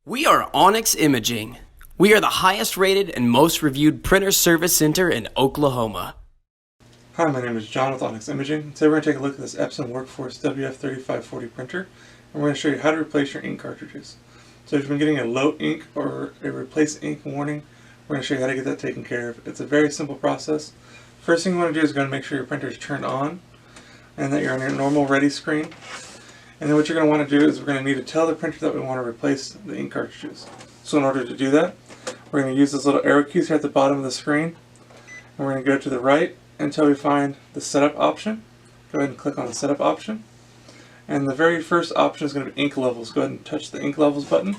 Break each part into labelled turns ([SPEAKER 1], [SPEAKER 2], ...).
[SPEAKER 1] We are Onyx Imaging. We are the highest rated and most reviewed printer service center in Oklahoma.
[SPEAKER 2] Hi, my name is John with Onyx Imaging. Today we're going to take a look at this Epson Workforce WF3540 printer, and we're going to show you how to replace your ink cartridges. So if you've been getting a low ink or a replace ink warning, we're going to show you how to get that taken care of. It's a very simple process. First thing you want to do is go and make sure your printer is turned on and that you're on your normal ready screen. And then what you're going to want to do is we're going to need to tell the printer that we want to replace the ink cartridges. So in order to do that, we're going to use those little arrow keys here at the bottom of the screen. And we're going to go to the right until we find the setup option. Go ahead and click on the setup option. And the very first option is going to be ink levels. Go ahead and touch the ink levels button.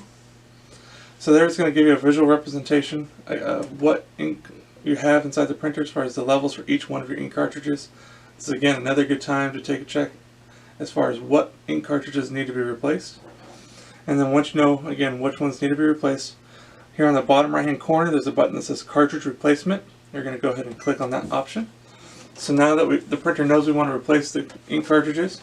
[SPEAKER 2] So there it's going to give you a visual representation of what ink you have inside the printer as far as the levels for each one of your ink cartridges. This is again another good time to take a check as far as what ink cartridges need to be replaced. And then once you know again which ones need to be replaced, here on the bottom right hand corner there's a button that says cartridge replacement. You're going to go ahead and click on that option. So now that the printer knows we want to replace the ink cartridges,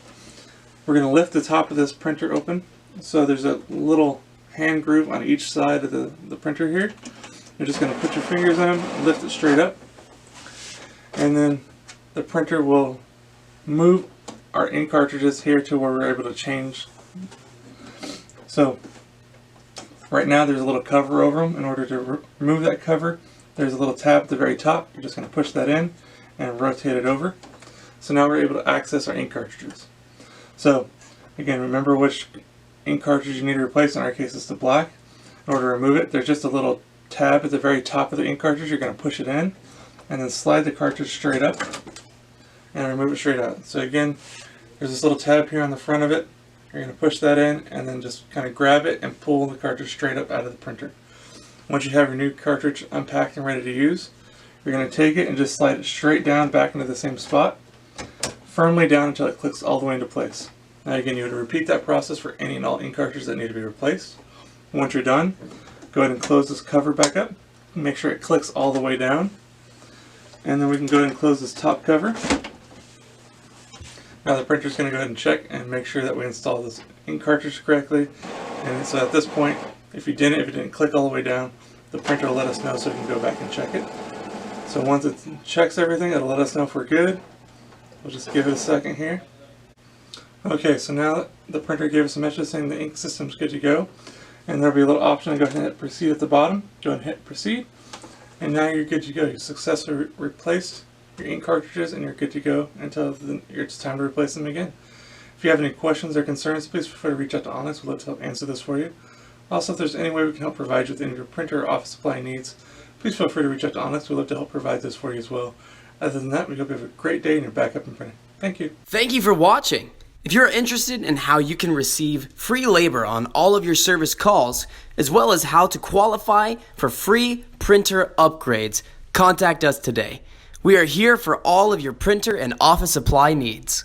[SPEAKER 2] we're going to lift the top of this printer open. So there's a little hand groove on each side of the printer here. You're just going to put your fingers on them, lift it straight up, and then the printer will move our ink cartridges here to where we're able to change. So right now there's a little cover over them. In order to remove that cover, there's a little tab at the very top. You're just going to push that in and rotate it over. So now we're able to access our ink cartridges. So again, remember which ink cartridge you need to replace. In our case it's the black. In order to remove it, there's just a little tab at the very top of the ink cartridge. You're going to push it in and then slide the cartridge straight up and remove it straight out. So again, there's this little tab here on the front of it. You're going to push that in and then just kind of grab it and pull the cartridge straight up out of the printer. Once you have your new cartridge unpacked and ready to use, you're going to take it and just slide it straight down back into the same spot, firmly down until it clicks all the way into place. Now again, you would repeat that process for any and all ink cartridges that need to be replaced. Once you're done, go ahead and close this cover back up. Make sure it clicks all the way down. And then we can go ahead and close this top cover. Now the printer's going to go ahead and check and make sure that we install this ink cartridge correctly. And so at this point, if it didn't click all the way down, the printer will let us know so we can go back and check it. So once it checks everything, it'll let us know if we're good. We'll just give it a second here. Okay, so now the printer gave us a message saying the ink system's good to go. And there'll be a little option to go ahead and hit proceed at the bottom. Go ahead and hit proceed. And now you're good to go. You successfully replaced your ink cartridges and you're good to go until it's time to replace them again. If you have any questions or concerns, please feel free to reach out to Onyx. We'd love to help answer this for you. Also, if there's any way we can help provide you with any of your printer or office supply needs, please feel free to reach out to Onyx. We'd love to help provide this for you as well. Other than that, we hope you have a great day and you're back up and printing. Thank you.
[SPEAKER 1] Thank you for watching. If you're interested in how you can receive free labor on all of your service calls, as well as how to qualify for free printer upgrades, contact us today. We are here for all of your printer and office supply needs.